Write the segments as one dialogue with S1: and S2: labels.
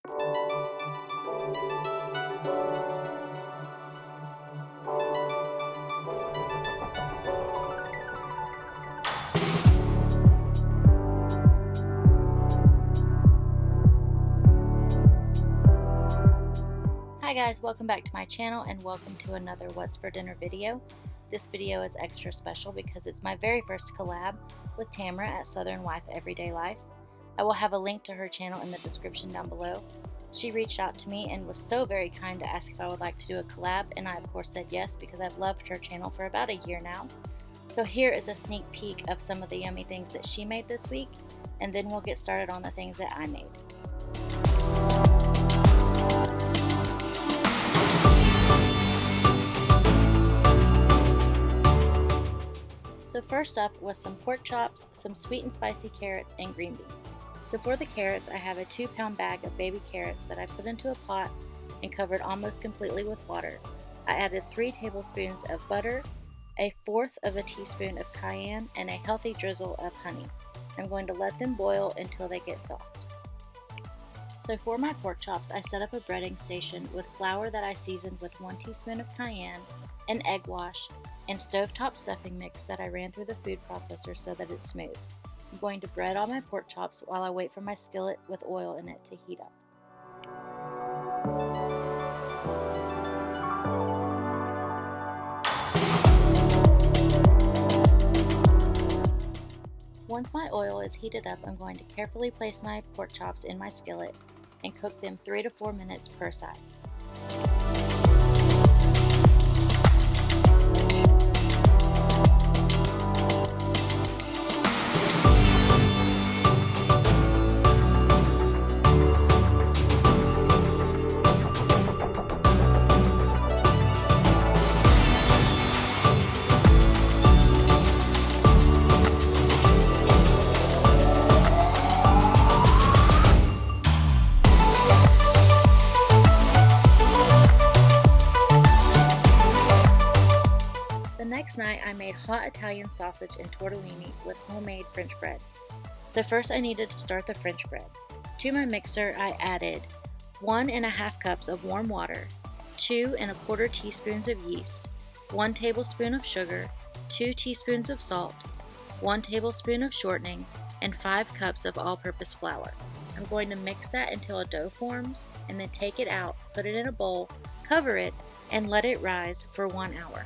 S1: Hi guys, welcome back to my channel and welcome to another What's for Dinner video. This video is extra special because it's my very first collab with Tamara at Southern Wife Everyday Life. I will have a link to her channel in the description down below. She reached out to me and was so very kind to ask if I would like to do a collab, and I of course said yes because I've loved her channel for about a year now. So here is a sneak peek of some of the yummy things that she made this week, and then we'll get started on the things that I made. So first up was some pork chops, some sweet and spicy carrots, and green beans. So for the carrots, I have a 2-pound bag of baby carrots that I put into a pot and covered almost completely with water. I added 3 tablespoons of butter, 1/4 of a teaspoon of cayenne, and a healthy drizzle of honey. I'm going to let them boil until they get soft. So for my pork chops, I set up a breading station with flour that I seasoned with 1 teaspoon of cayenne, an egg wash, and stovetop stuffing mix that I ran through the food processor so that it's smooth. I'm going to bread all my pork chops while I wait for my skillet with oil in it to heat up. Once my oil is heated up, I'm going to carefully place my pork chops in my skillet and cook them 3 to 4 minutes per side. Next night, I made hot Italian sausage and tortellini with homemade French bread. So first I needed to start the French bread. To my mixer, I added 1½ cups of warm water, 2 1/4 teaspoons of yeast, 1 tablespoon of sugar, 2 teaspoons of salt, 1 tablespoon of shortening, and 5 cups of all-purpose flour. I'm going to mix that until a dough forms, and then take it out, put it in a bowl, cover it, and let it rise for 1 hour.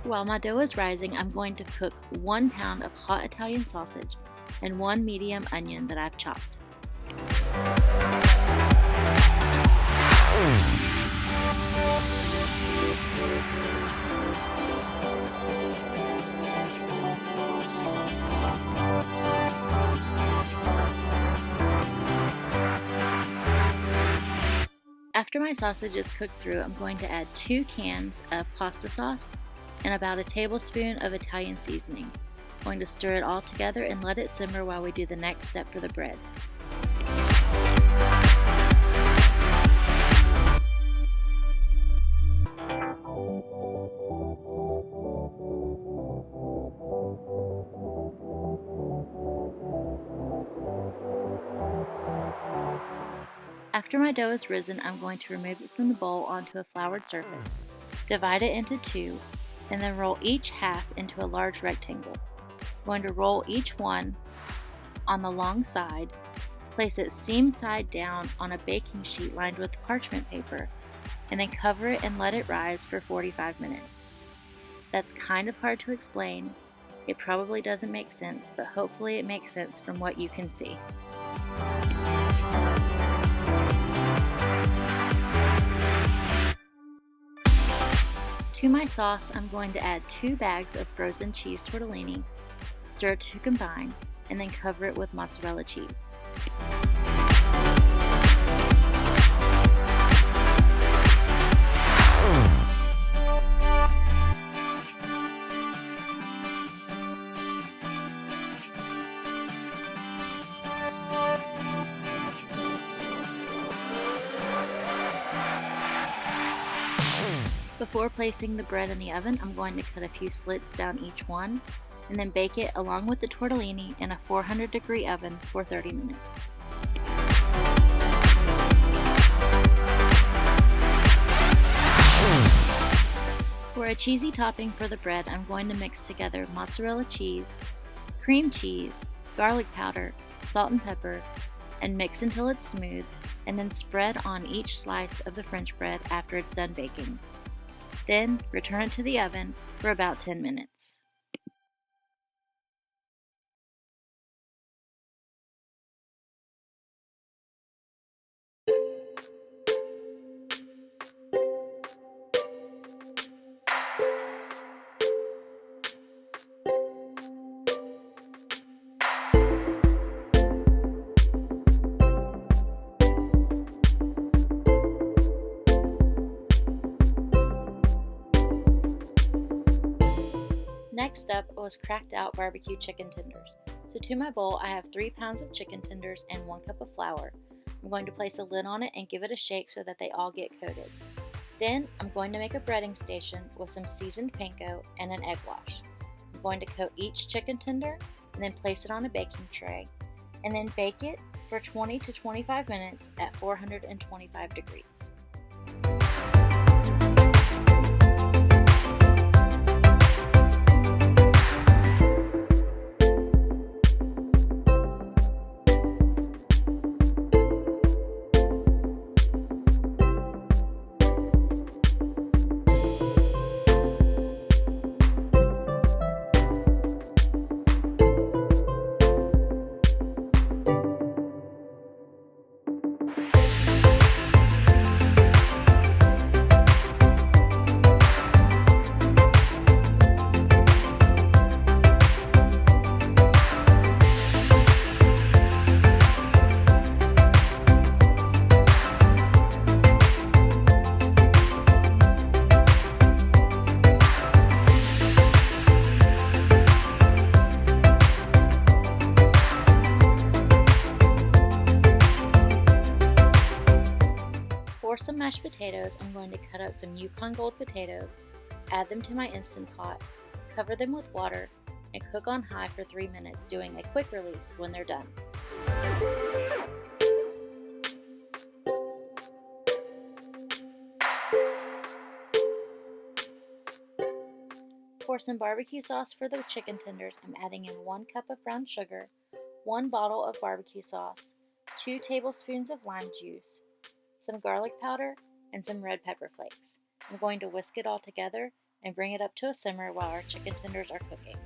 S1: While my dough is rising, I'm going to cook 1 pound of hot Italian sausage and 1 medium onion that I've chopped. After my sausage is cooked through, I'm going to add 2 cans of pasta sauce and about a tablespoon of Italian seasoning. I'm going to stir it all together and let it simmer while we do the next step for the bread. After my dough is risen, I'm going to remove it from the bowl onto a floured surface, divide it into 2, and then roll each half into a large rectangle. I'm going to roll each one on the long side, place it seam side down on a baking sheet lined with parchment paper, and then cover it and let it rise for 45 minutes. That's kind of hard to explain, It probably doesn't make sense, but hopefully it makes sense from what you can see. To my sauce, I'm going to add 2 bags of frozen cheese tortellini, stir to combine, and then cover it with mozzarella cheese. Before placing the bread in the oven, I'm going to cut a few slits down each one and then bake it along with the tortellini in a 400-degree oven for 30 minutes. For a cheesy topping for the bread, I'm going to mix together mozzarella cheese, cream cheese, garlic powder, salt and pepper, and mix until it's smooth, and then spread on each slice of the French bread after it's done baking. Then return it to the oven for about 10 minutes. Next up was cracked out barbecue chicken tenders. So to my bowl, I have 3 pounds of chicken tenders and 1 cup of flour. I'm going to place a lid on it and give it a shake so that they all get coated. Then I'm going to make a breading station with some seasoned panko and an egg wash. I'm going to coat each chicken tender and then place it on a baking tray and then bake it for 20 to 25 minutes at 425 degrees. For some mashed potatoes, I'm going to cut up some Yukon Gold potatoes, add them to my Instant Pot, cover them with water, and cook on high for 3 minutes, doing a quick release when they're done. For some barbecue sauce for the chicken tenders, I'm adding in 1 cup of brown sugar, 1 bottle of barbecue sauce, 2 tablespoons of lime juice, some garlic powder, and some red pepper flakes. I'm going to whisk it all together and bring it up to a simmer while our chicken tenders are cooking.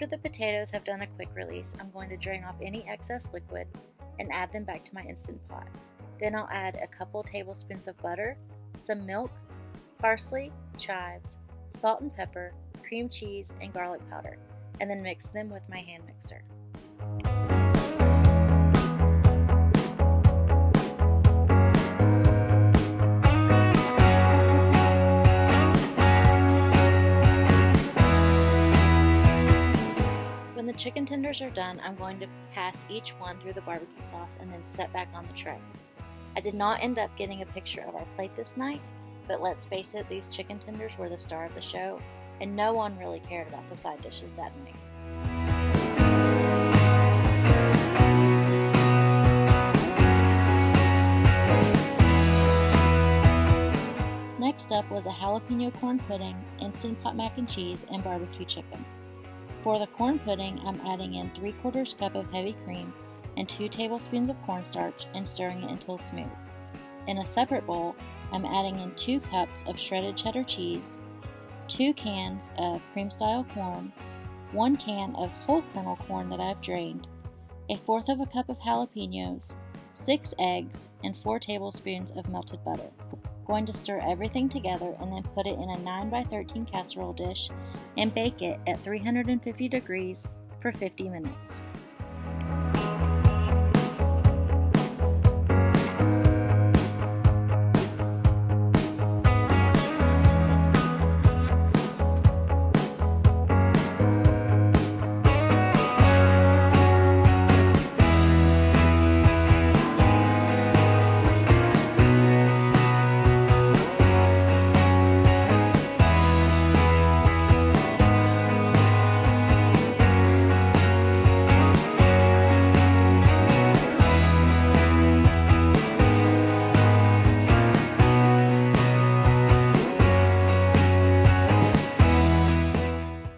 S1: After the potatoes have done a quick release, I'm going to drain off any excess liquid and add them back to my Instant Pot. Then I'll add a couple tablespoons of butter, some milk, parsley, chives, salt and pepper, cream cheese, and garlic powder, and then mix them with my hand mixer. When the chicken tenders are done, I'm going to pass each one through the barbecue sauce and then set back on the tray. I did not end up getting a picture of our plate this night, but let's face it, these chicken tenders were the star of the show, and no one really cared about the side dishes that night. Next up was a jalapeno corn pudding, Instant Pot mac and cheese, and barbecue chicken. For the corn pudding, I'm adding in 3/4 cup of heavy cream and 2 tablespoons of cornstarch and stirring it until smooth. In a separate bowl, I'm adding in 2 cups of shredded cheddar cheese, 2 cans of cream-style corn, 1 can of whole kernel corn that I've drained, 1/4 cup of jalapeños, 6 eggs, and 4 tablespoons of melted butter. Going to stir everything together and then put it in a 9x13 casserole dish and bake it at 350 degrees for 50 minutes.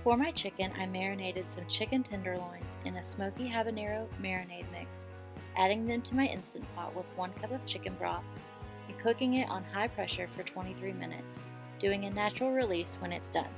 S1: For my chicken, I marinated some chicken tenderloins in a smoky habanero marinade mix, adding them to my Instant Pot with 1 cup of chicken broth and cooking it on high pressure for 23 minutes, doing a natural release when it's done.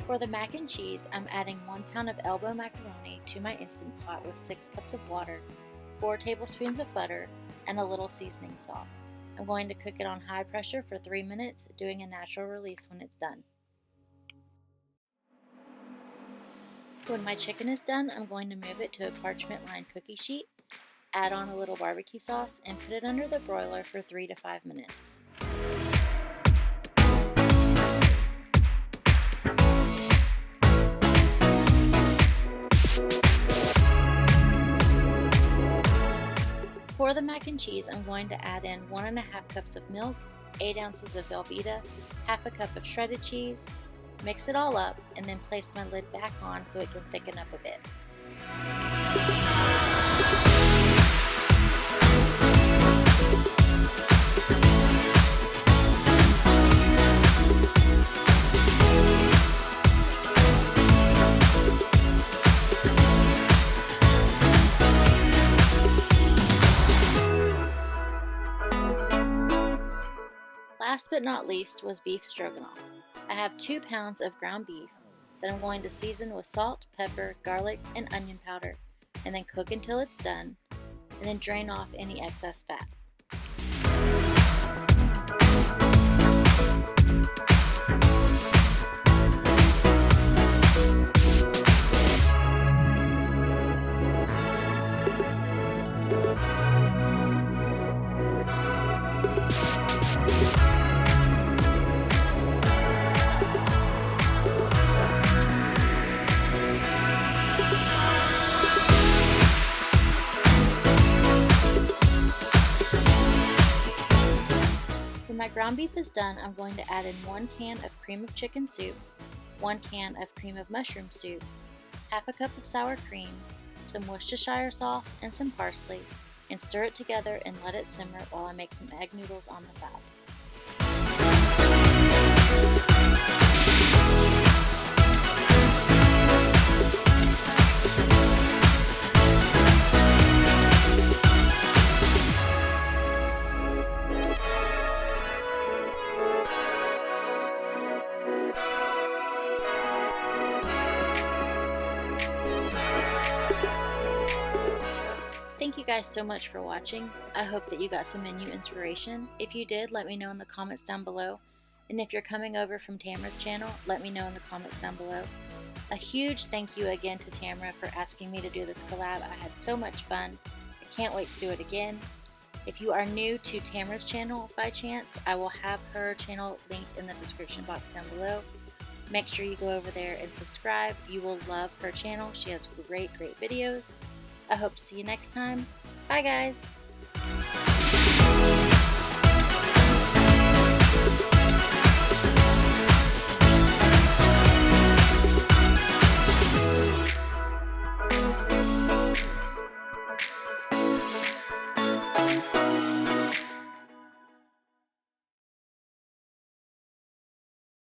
S1: For the mac and cheese, I'm adding 1 pound of elbow macaroni to my Instant Pot with 6 cups of water, 4 tablespoons of butter, and a little seasoning salt. I'm going to cook it on high pressure for 3 minutes, doing a natural release when it's done. When my chicken is done, I'm going to move it to a parchment-lined cookie sheet, add on a little barbecue sauce, and put it under the broiler for 3 to 5 minutes. For the mac and cheese, I'm going to add in 1.5 cups of milk, 8 ounces of Velveeta, 1/2 cup of shredded cheese, mix it all up, and then place my lid back on so it can thicken up a bit. Last but not least was beef stroganoff. I have 2 pounds of ground beef that I'm going to season with salt, pepper, garlic, and onion powder, and then cook until it's done, and then drain off any excess fat. my ground beef is done, I'm going to add in 1 can of cream of chicken soup, 1 can of cream of mushroom soup, half a cup of sour cream, some Worcestershire sauce, and some parsley, and stir it together and let it simmer while I make some egg noodles on the side. Thank you guys so much for watching. I hope that you got some menu inspiration. If you did, let me know in the comments down below. And if you're coming over from Tamara's channel, let me know in the comments down below. A huge thank you again to Tamara for asking me to do this collab. I had so much fun. I can't wait to do it again. If you are new to Tamara's channel by chance, I will have her channel linked in the description box down below. Make sure you go over there and subscribe. You will love her channel. She has great videos. I hope to see you next time. Bye guys!